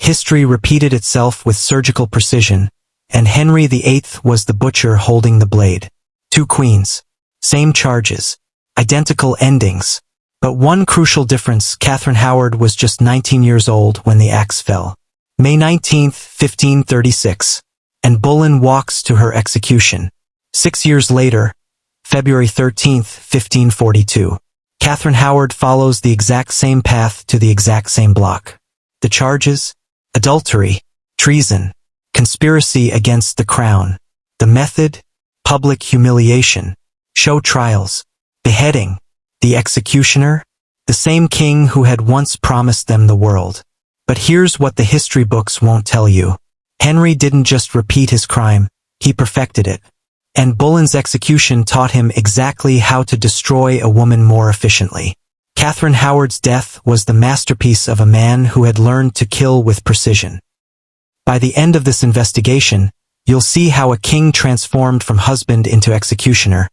History repeated itself with surgical precision, and Henry VIII was the butcher holding the blade. 2 queens. Same charges. Identical endings. But one crucial difference: Catherine Howard was just 19 years old when the axe fell. May 19, 1536. Anne Boleyn walks to her execution. 6 years later, February 13, 1542. Catherine Howard follows the exact same path to the exact same block. The charges? Adultery, treason, conspiracy against the crown. The method? Public humiliation, show trials, beheading. The executioner? The same king who had once promised them the world. But here's what the history books won't tell you. Henry didn't just repeat his crime, he perfected it. Anne Boleyn's execution taught him exactly how to destroy a woman more efficiently. Catherine Howard's death was the masterpiece of a man who had learned to kill with precision. By the end of this investigation, you'll see how a king transformed from husband into executioner,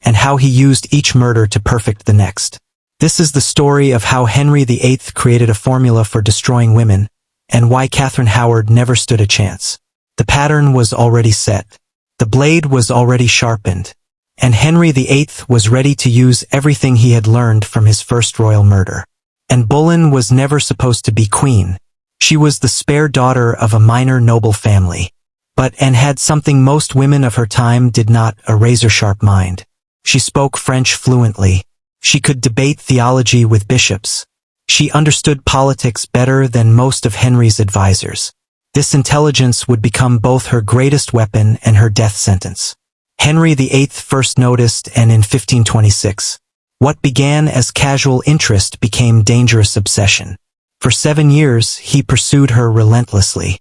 and how he used each murder to perfect the next. This is the story of how Henry VIII created a formula for destroying women, and why Catherine Howard never stood a chance. The pattern was already set. The blade was already sharpened, and Henry VIII was ready to use everything he had learned from his first royal murder. Anne Boleyn was never supposed to be queen. She was the spare daughter of a minor noble family. But Anne had something most women of her time did not: a razor-sharp mind. She spoke French fluently. She could debate theology with bishops. She understood politics better than most of Henry's advisors. This intelligence would become both her greatest weapon and her death sentence. Henry VIII first noticed, and in 1526, what began as casual interest became dangerous obsession. For 7 years, he pursued her relentlessly.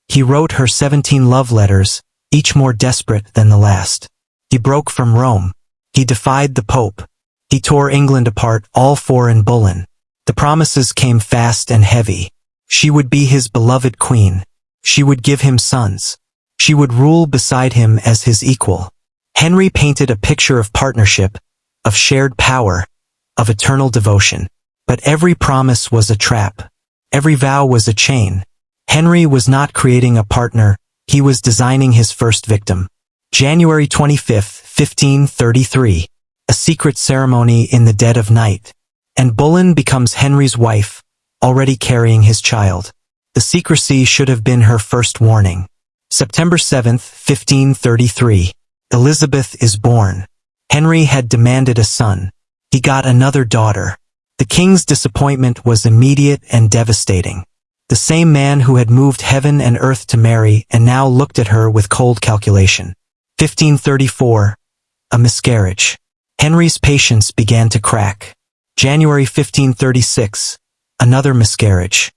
He wrote her 17 love letters, each more desperate than the last. He broke from Rome. He defied the Pope. He tore England apart, all for Anne Boleyn. The promises came fast and heavy. She would be his beloved queen. She would give him sons. She would rule beside him as his equal. Henry painted a picture of partnership, of shared power, of eternal devotion. But every promise was a trap. Every vow was a chain. Henry was not creating a partner, he was designing his first victim. January 25, 1533. A secret ceremony in the dead of night. Anne Boleyn becomes Henry's wife, already carrying his child. The secrecy should have been her first warning. September 7, 1533. Elizabeth is born. Henry had demanded a son. He got another daughter. The king's disappointment was immediate and devastating. The same man who had moved heaven and earth to marry and now looked at her with cold calculation. 1534. A miscarriage. Henry's patience began to crack. January 1536. Another miscarriage.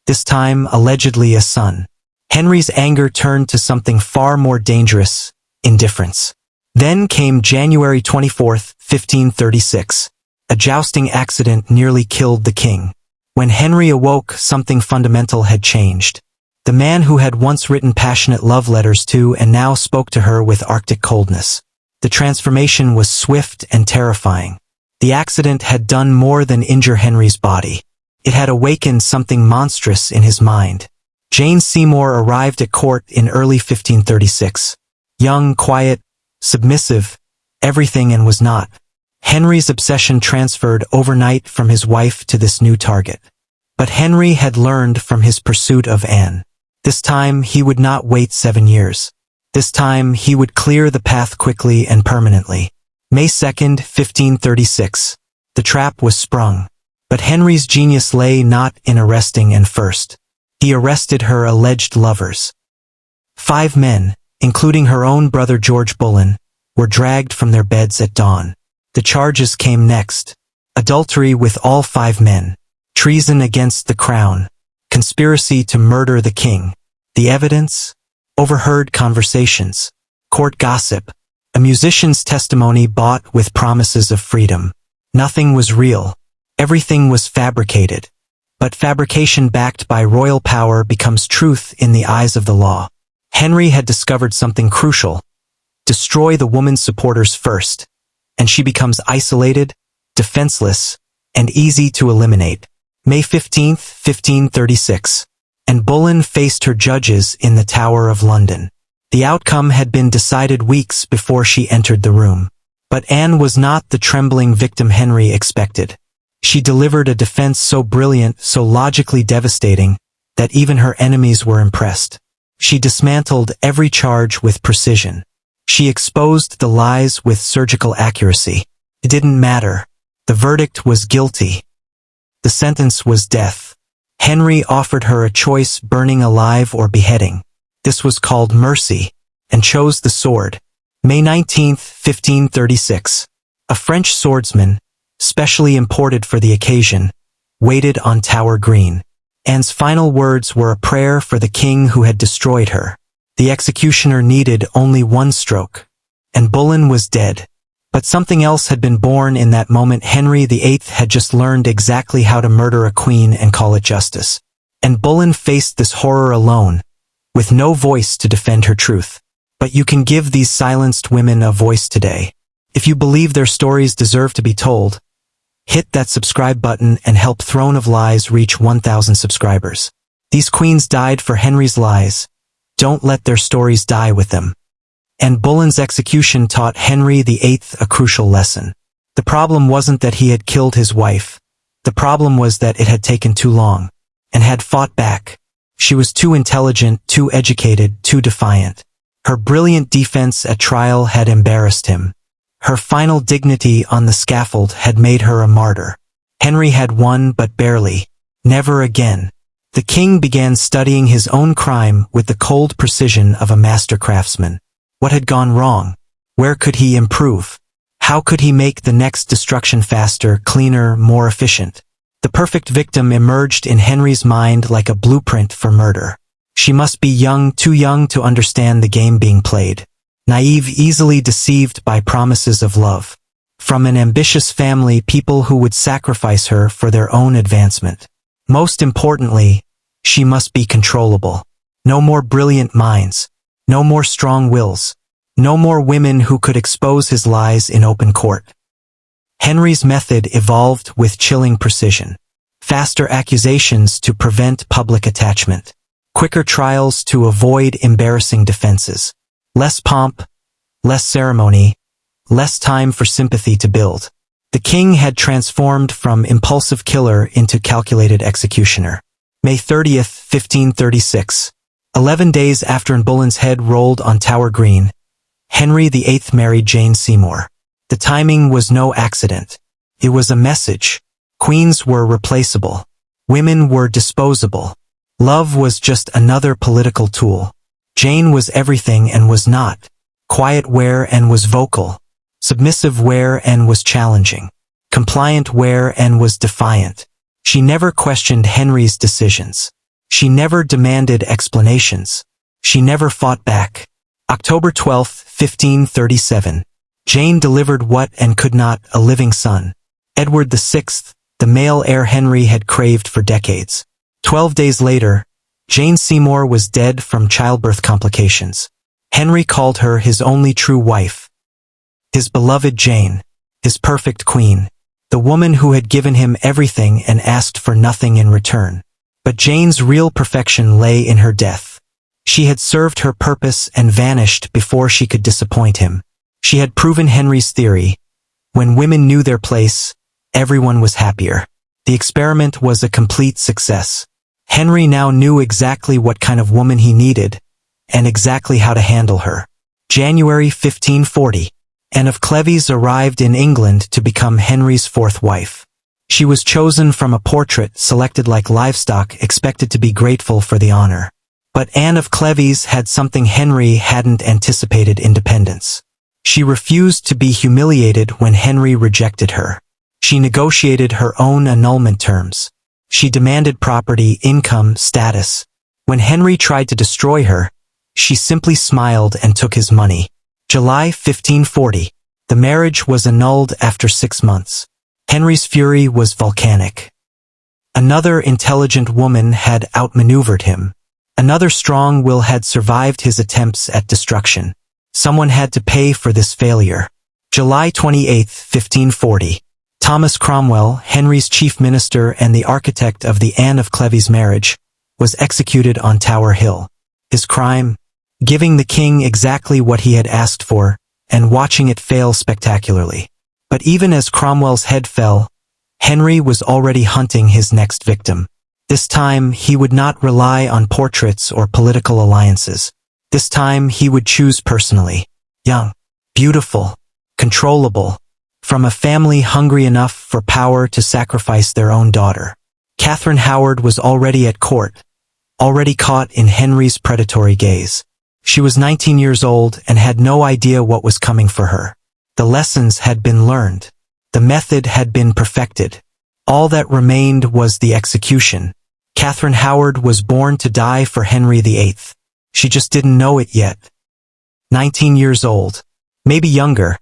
This time, allegedly a son. Henry's anger turned to something far more dangerous: indifference. Then came January 24, 1536. A jousting accident nearly killed the king. When Henry awoke, something fundamental had changed. The man who had once written passionate love letters to and now spoke to her with Arctic coldness. The transformation was swift and terrifying. The accident had done more than injure Henry's body. It had awakened something monstrous in his mind. Jane Seymour arrived at court in early 1536. Young, quiet, submissive, everything and was not. Henry's obsession transferred overnight from his wife to this new target. But Henry had learned from his pursuit of Anne. This time he would not wait 7 years. This time he would clear the path quickly and permanently. May 2, 1536. The trap was sprung. But Henry's genius lay not in arresting Anne first. He arrested her alleged lovers. 5 men, including her own brother George Boleyn, were dragged from their beds at dawn. The charges came next. Adultery with all 5 men. Treason against the crown. Conspiracy to murder the king. The evidence? Overheard conversations. Court gossip. A musician's testimony bought with promises of freedom. Nothing was real. Everything was fabricated. But fabrication backed by royal power becomes truth in the eyes of the law. Henry had discovered something crucial. Destroy the woman's supporters first, and she becomes isolated, defenseless, and easy to eliminate. May 15, 1536. Anne Boleyn faced her judges in the Tower of London. The outcome had been decided weeks before she entered the room. But Anne was not the trembling victim Henry expected. She delivered a defense so brilliant, so logically devastating, that even her enemies were impressed. She dismantled every charge with precision. She exposed the lies with surgical accuracy. It didn't matter. The verdict was guilty. The sentence was death. Henry offered her a choice: burning alive or beheading. This was called mercy, and chose the sword. May 19, 1536. A French swordsman, specially imported for the occasion, waited on Tower Green. Anne's final words were a prayer for the king who had destroyed her. The executioner needed only one stroke, and Boleyn was dead. But something else had been born in that moment. Henry VIII had just learned exactly how to murder a queen and call it justice. And Boleyn faced this horror alone, with no voice to defend her truth. But you can give these silenced women a voice today. If you believe their stories deserve to be told, hit that subscribe button and help Throne of Lies reach 1,000 subscribers. These queens died for Henry's lies. Don't let their stories die with them. Anne Boleyn's execution taught Henry VIII a crucial lesson. The problem wasn't that he had killed his wife. The problem was that it had taken too long, and had fought back. She was too intelligent, too educated, too defiant. Her brilliant defense at trial had embarrassed him. Her final dignity on the scaffold had made her a martyr. Henry had won, but barely. Never again. The king began studying his own crime with the cold precision of a master craftsman. What had gone wrong? Where could he improve? How could he make the next destruction faster, cleaner, more efficient? The perfect victim emerged in Henry's mind like a blueprint for murder. She must be young, too young to understand the game being played. Naive, easily deceived by promises of love. From an ambitious family, people who would sacrifice her for their own advancement. Most importantly, she must be controllable. No more brilliant minds. No more strong wills. No more women who could expose his lies in open court. Henry's method evolved with chilling precision. Faster accusations to prevent public attachment. Quicker trials to avoid embarrassing defenses. Less pomp, less ceremony, less time for sympathy to build. The king had transformed from impulsive killer into calculated executioner. May 30th, 1536. 11 days after Anne Boleyn's head rolled on Tower Green, Henry VIII married Jane Seymour. The timing was no accident. It was a message. Queens were replaceable. Women were disposable. Love was just another political tool. Jane was everything and was not. Quiet where and was vocal. Submissive where and was challenging. Compliant where and was defiant. She never questioned Henry's decisions. She never demanded explanations. She never fought back. October 12, 1537. Jane delivered what and could not, a living son. Edward VI, the male heir Henry had craved for decades. 12 days later, Jane Seymour was dead from childbirth complications. Henry called her his only true wife. His beloved Jane, his perfect queen, the woman who had given him everything and asked for nothing in return. But Jane's real perfection lay in her death. She had served her purpose and vanished before she could disappoint him. She had proven Henry's theory. When women knew their place, everyone was happier. The experiment was a complete success. Henry now knew exactly what kind of woman he needed, and exactly how to handle her. January 1540. Anne of Cleves arrived in England to become Henry's fourth wife. She was chosen from a portrait selected like livestock, expected to be grateful for the honor. But Anne of Cleves had something Henry hadn't anticipated: independence. She refused to be humiliated when Henry rejected her. She negotiated her own annulment terms. She demanded property, income, status. When Henry tried to destroy her, she simply smiled and took his money. July 1540. The marriage was annulled after 6 months. Henry's fury was volcanic. Another intelligent woman had outmaneuvered him. Another strong will had survived his attempts at destruction. Someone had to pay for this failure. July 28, 1540. Thomas Cromwell, Henry's chief minister and the architect of the Anne of Cleves marriage, was executed on Tower Hill. His crime? Giving the king exactly what he had asked for, and watching it fail spectacularly. But even as Cromwell's head fell, Henry was already hunting his next victim. This time, he would not rely on portraits or political alliances. This time, he would choose personally. Young, beautiful, controllable, from a family hungry enough for power to sacrifice their own daughter. Catherine Howard was already at court, already caught in Henry's predatory gaze. She was 19 years old and had no idea what was coming for her. The lessons had been learned. The method had been perfected. All that remained was the execution. Catherine Howard was born to die for Henry VIII. She just didn't know it yet. 19 years old. Maybe younger.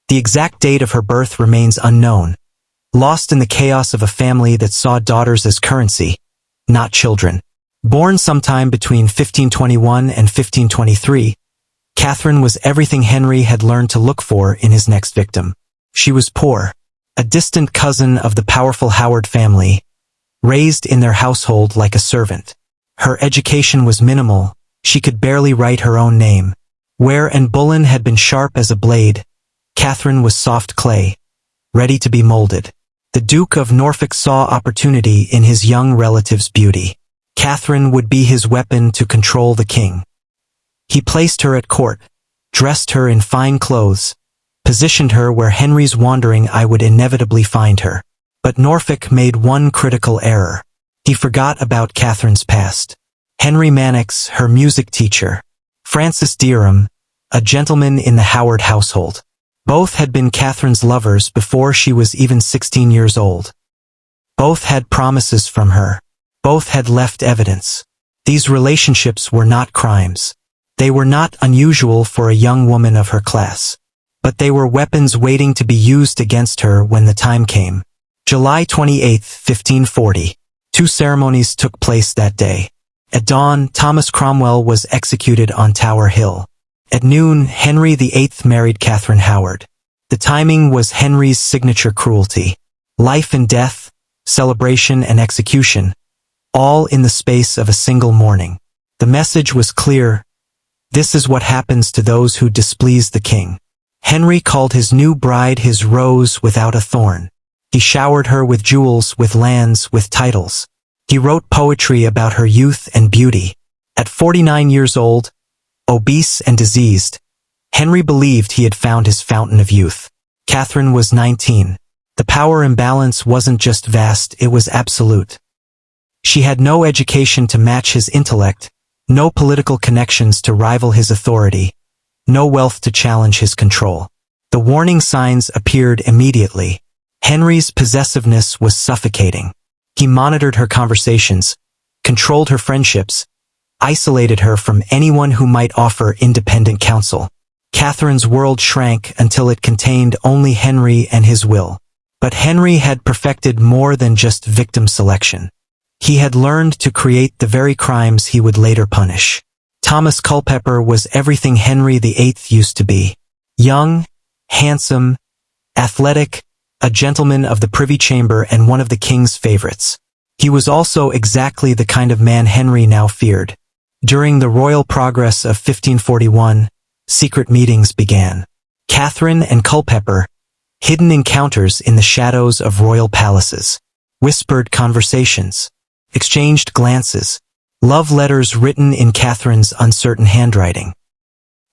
The exact date of her birth remains unknown. Lost in the chaos of a family that saw daughters as currency, not children. Born sometime between 1521 and 1523, Catherine was everything Henry had learned to look for in his next victim. She was poor, a distant cousin of the powerful Howard family, raised in their household like a servant. Her education was minimal, she could barely write her own name. Where Anne Boleyn had been sharp as a blade, Catherine was soft clay, ready to be molded. The Duke of Norfolk saw opportunity in his young relative's beauty. Catherine would be his weapon to control the king. He placed her at court, dressed her in fine clothes, positioned her where Henry's wandering eye would inevitably find her. But Norfolk made one critical error. He forgot about Catherine's past. Henry Mannix, her music teacher. Francis Derham, a gentleman in the Howard household. Both had been Catherine's lovers before she was even 16 years old. Both had promises from her. Both had left evidence. These relationships were not crimes. They were not unusual for a young woman of her class. But they were weapons waiting to be used against her when the time came. July 28, 1540. 2 ceremonies took place that day. At dawn, Thomas Cromwell was executed on Tower Hill. At noon, Henry VIII married Catherine Howard. The timing was Henry's signature cruelty. Life and death, celebration and execution, all in the space of a single morning. The message was clear. This is what happens to those who displease the king. Henry called his new bride his rose without a thorn. He showered her with jewels, with lands, with titles. He wrote poetry about her youth and beauty. At 49 years old, obese and diseased, Henry believed he had found his fountain of youth. Catherine was 19. The power imbalance wasn't just vast, it was absolute. She had no education to match his intellect, no political connections to rival his authority, no wealth to challenge his control. The warning signs appeared immediately. Henry's possessiveness was suffocating. He monitored her conversations, controlled her friendships, isolated her from anyone who might offer independent counsel. Catherine's world shrank until it contained only Henry and his will. But Henry had perfected more than just victim selection. He had learned to create the very crimes he would later punish. Thomas Culpeper was everything Henry VIII used to be. Young, handsome, athletic, a gentleman of the Privy Chamber and one of the king's favorites. He was also exactly the kind of man Henry now feared. During the royal progress of 1541, secret meetings began. Catherine and Culpeper, hidden encounters in the shadows of royal palaces, whispered conversations, exchanged glances, love letters written in Catherine's uncertain handwriting.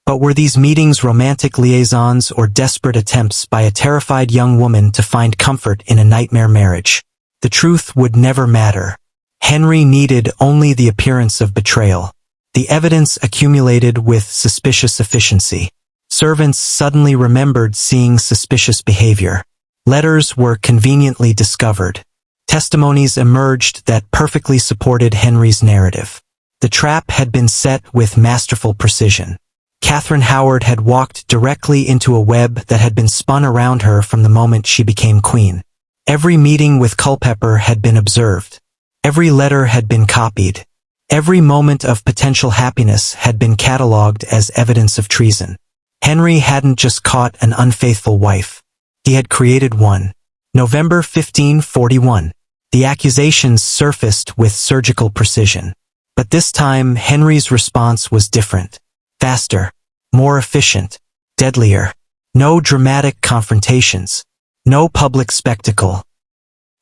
But were these meetings romantic liaisons or desperate attempts by a terrified young woman to find comfort in a nightmare marriage? The truth would never matter. Henry needed only the appearance of betrayal. The evidence accumulated with suspicious efficiency. Servants suddenly remembered seeing suspicious behavior. Letters were conveniently discovered. Testimonies emerged that perfectly supported Henry's narrative. The trap had been set with masterful precision. Catherine Howard had walked directly into a web that had been spun around her from the moment she became queen. Every meeting with Culpeper had been observed. Every letter had been copied. Every moment of potential happiness had been catalogued as evidence of treason. Henry hadn't just caught an unfaithful wife. He had created one. November 1541. The accusations surfaced with surgical precision. But this time, Henry's response was different. Faster, more efficient, deadlier. No dramatic confrontations. No public spectacle.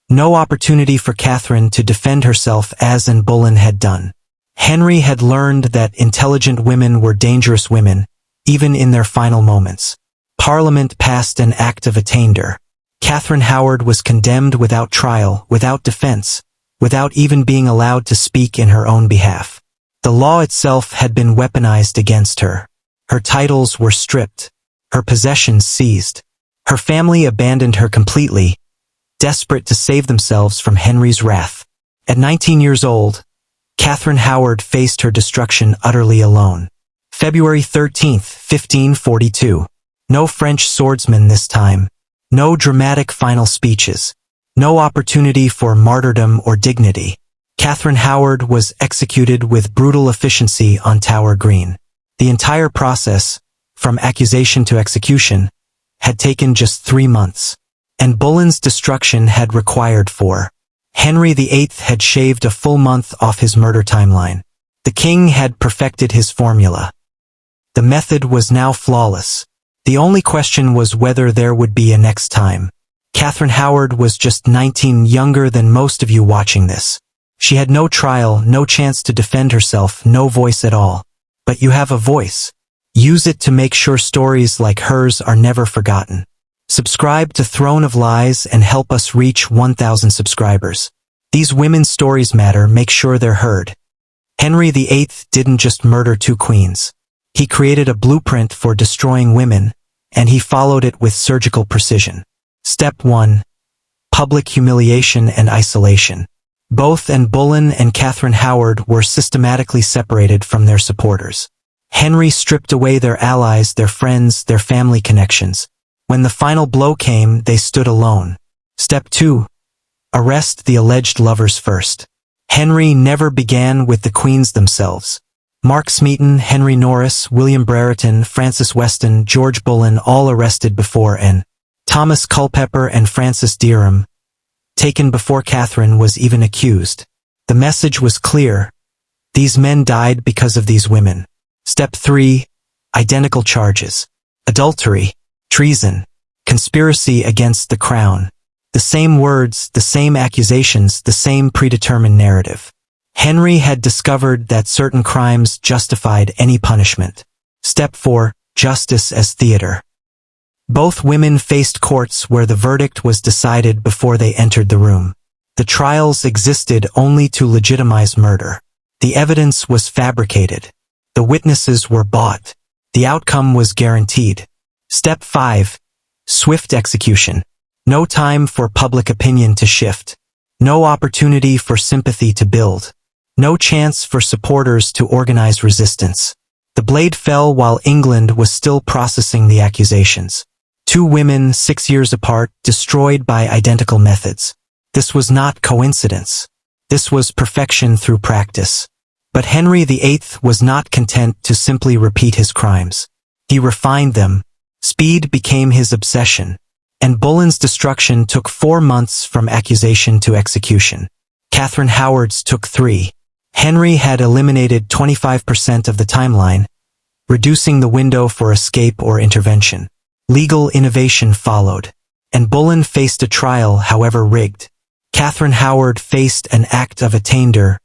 No opportunity for Catherine to defend herself as Anne Boleyn had done. Henry had learned that intelligent women were dangerous women, even in their final moments. Parliament passed an Act of Attainder. Catherine Howard was condemned without trial, without defense, without even being allowed to speak in her own behalf. The law itself had been weaponized against her. Her titles were stripped. Her possessions seized. Her family abandoned her completely, desperate to save themselves from Henry's wrath. At 19 years old, Catherine Howard faced her destruction utterly alone. February 13, 1542. No French swordsman this time. No dramatic final speeches. No opportunity for martyrdom or dignity. Catherine Howard was executed with brutal efficiency on Tower Green. The entire process, from accusation to execution, had taken just 3 months. And Boleyn's destruction had required 4. Henry VIII had shaved a full month off his murder timeline. The king had perfected his formula. The method was now flawless. The only question was whether there would be a next time. Catherine Howard was just 19, younger than most of you watching this. She had no trial, no chance to defend herself, no voice at all. But you have a voice. Use it to make sure stories like hers are never forgotten. Subscribe to Throne of Lies and help us reach 1,000 subscribers. These women's stories matter, make sure they're heard. Henry VIII didn't just murder 2 queens. He created a blueprint for destroying women, and he followed it with surgical precision. Step 1. Public humiliation and isolation. Both Anne Boleyn and Catherine Howard were systematically separated from their supporters. Henry stripped away their allies, their friends, their family connections. When the final blow came, they stood alone. Step 2. Arrest the alleged lovers first. Henry never began with the queens themselves. Mark Smeaton, Henry Norris, William Brereton, Francis Weston, George Boleyn, all arrested before Anne. Thomas Culpeper and Francis Dereham, taken before Catherine was even accused. The message was clear. These men died because of these women. Step 3. Identical charges. Adultery, treason, conspiracy against the crown. The same words, the same accusations, the same predetermined narrative. Henry had discovered that certain crimes justified any punishment. Step 4. Justice as theater. Both women faced courts where the verdict was decided before they entered the room. The trials existed only to legitimize murder. The evidence was fabricated. The witnesses were bought. The outcome was guaranteed. Step 5. Swift execution. No time for public opinion to shift. No opportunity for sympathy to build. No chance for supporters to organize resistance. The blade fell while England was still processing the accusations. 2 women, 6 years apart, destroyed by identical methods. This was not coincidence. This was perfection through practice. But Henry VIII was not content to simply repeat his crimes. He refined them. Speed became his obsession. And Boleyn's destruction took 4 months from accusation to execution. Catherine Howard's took 3. Henry had eliminated 25% of the timeline, reducing the window for escape or intervention. Legal innovation followed. And Boleyn faced a trial, however rigged. Catherine Howard faced an Act of Attainder,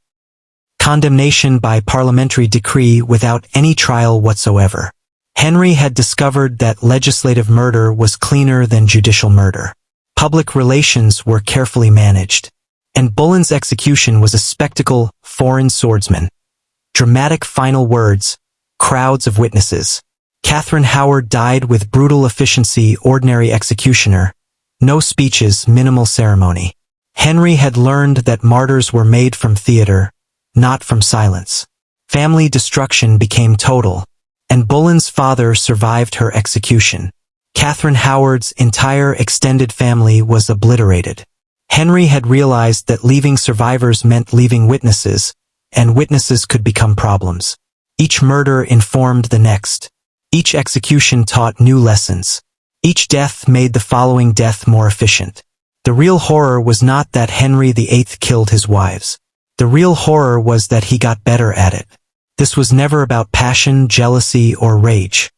condemnation by parliamentary decree without any trial whatsoever. Henry had discovered that legislative murder was cleaner than judicial murder. Public relations were carefully managed. And Boleyn's execution was a spectacle, foreign swordsman. Dramatic final words, crowds of witnesses. Catherine Howard died with brutal efficiency, ordinary executioner. No speeches, minimal ceremony. Henry had learned that martyrs were made from theater, not from silence. Family destruction became total. And Boleyn's father survived her execution. Catherine Howard's entire extended family was obliterated. Henry had realized that leaving survivors meant leaving witnesses, and witnesses could become problems. Each murder informed the next. Each execution taught new lessons. Each death made the following death more efficient. The real horror was not that Henry VIII killed his wives. The real horror was that he got better at it. This was never about passion, jealousy, or rage.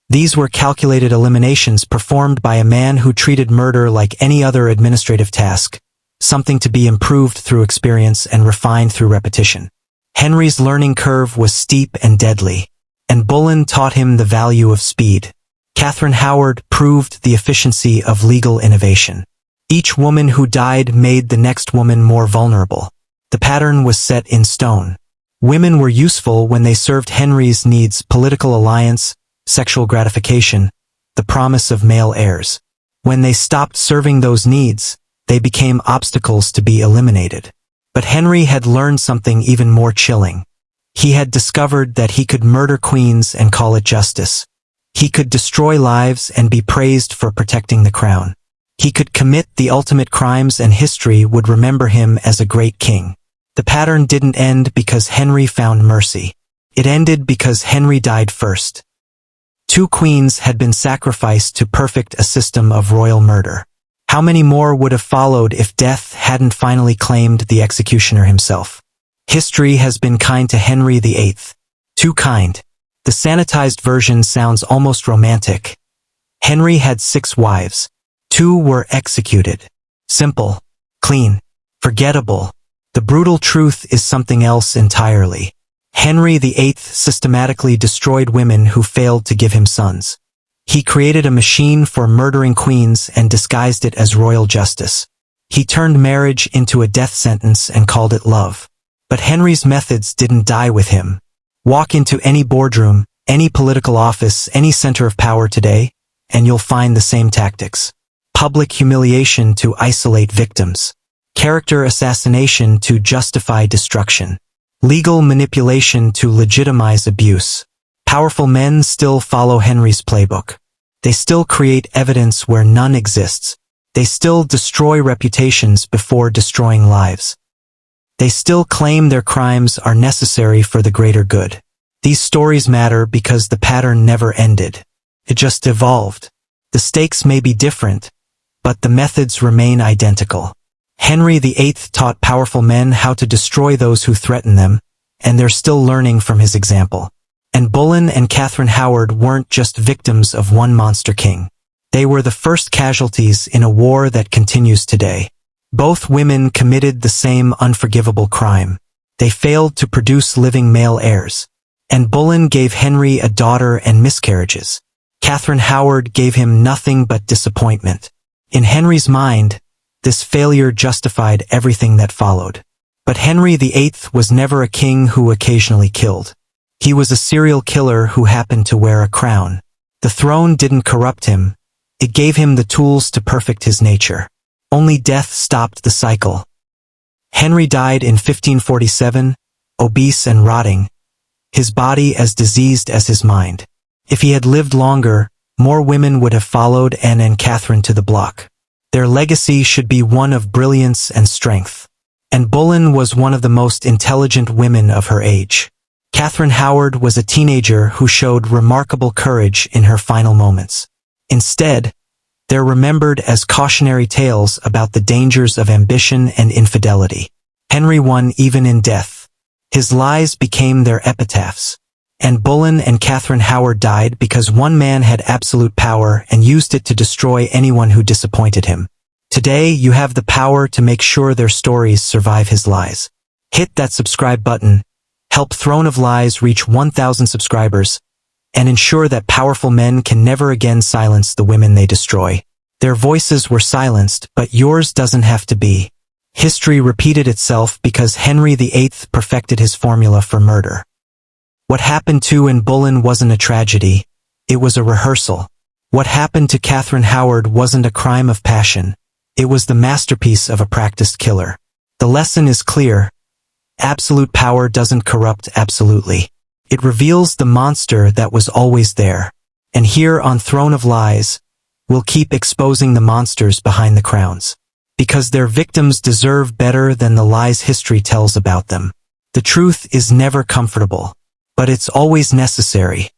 These were calculated eliminations performed by a man who treated murder like any other administrative task, something to be improved through experience and refined through repetition. Henry's learning curve was steep and deadly, and Boleyn taught him the value of speed. Catherine Howard proved the efficiency of legal innovation. Each woman who died made the next woman more vulnerable. The pattern was set in stone. Women were useful when they served Henry's needs: political alliance, sexual gratification, the promise of male heirs. When they stopped serving those needs, they became obstacles to be eliminated. But Henry had learned something even more chilling. He had discovered that he could murder queens and call it justice. He could destroy lives and be praised for protecting the crown. He could commit the ultimate crimes and history would remember him as a great king. The pattern didn't end because Henry found mercy. It ended because Henry died first. 2 queens had been sacrificed to perfect a system of royal murder. How many more would have followed if death hadn't finally claimed the executioner himself? History has been kind to Henry VIII. Too kind. The sanitized version sounds almost romantic. Henry had 6 wives. 2 were executed. Simple. Clean. Forgettable. The brutal truth is something else entirely. Henry VIII systematically destroyed women who failed to give him sons. He created a machine for murdering queens and disguised it as royal justice. He turned marriage into a death sentence and called it love. But Henry's methods didn't die with him. Walk into any boardroom, any political office, any center of power today, and you'll find the same tactics. Public humiliation to isolate victims. Character assassination to justify destruction. Legal manipulation to legitimize abuse. Powerful men still follow Henry's playbook. They still create evidence where none exists. They still destroy reputations before destroying lives. They still claim their crimes are necessary for the greater good. These stories matter because the pattern never ended. It just evolved. The stakes may be different, but the methods remain identical. Henry VIII taught powerful men how to destroy those who threaten them, and they're still learning from his example. And Boleyn and Catherine Howard weren't just victims of one monster king. They were the first casualties in a war that continues today. Both women committed the same unforgivable crime. They failed to produce living male heirs. And Boleyn gave Henry a daughter and miscarriages. Catherine Howard gave him nothing but disappointment. In Henry's mind, this failure justified everything that followed. But Henry VIII was never a king who occasionally killed. He was a serial killer who happened to wear a crown. The throne didn't corrupt him. It gave him the tools to perfect his nature. Only death stopped the cycle. Henry died in 1547, obese and rotting, his body as diseased as his mind. If he had lived longer, more women would have followed Anne and Catherine to the block. Their legacy should be one of brilliance and strength. And Boleyn was one of the most intelligent women of her age. Catherine Howard was a teenager who showed remarkable courage in her final moments. Instead, they're remembered as cautionary tales about the dangers of ambition and infidelity. Henry won even in death. His lies became their epitaphs. And Boleyn and Catherine Howard died because one man had absolute power and used it to destroy anyone who disappointed him. Today, you have the power to make sure their stories survive his lies. Hit that subscribe button, help Throne of Lies reach 1,000 subscribers, and ensure that powerful men can never again silence the women they destroy. Their voices were silenced, but yours doesn't have to be. History repeated itself because Henry VIII perfected his formula for murder. What happened to Anne Boleyn wasn't a tragedy, it was a rehearsal. What happened to Catherine Howard wasn't a crime of passion, it was the masterpiece of a practiced killer. The lesson is clear. Absolute power doesn't corrupt absolutely. It reveals the monster that was always there. And here on Throne of Lies, we'll keep exposing the monsters behind the crowns. Because their victims deserve better than the lies history tells about them. The truth is never comfortable, but it's always necessary.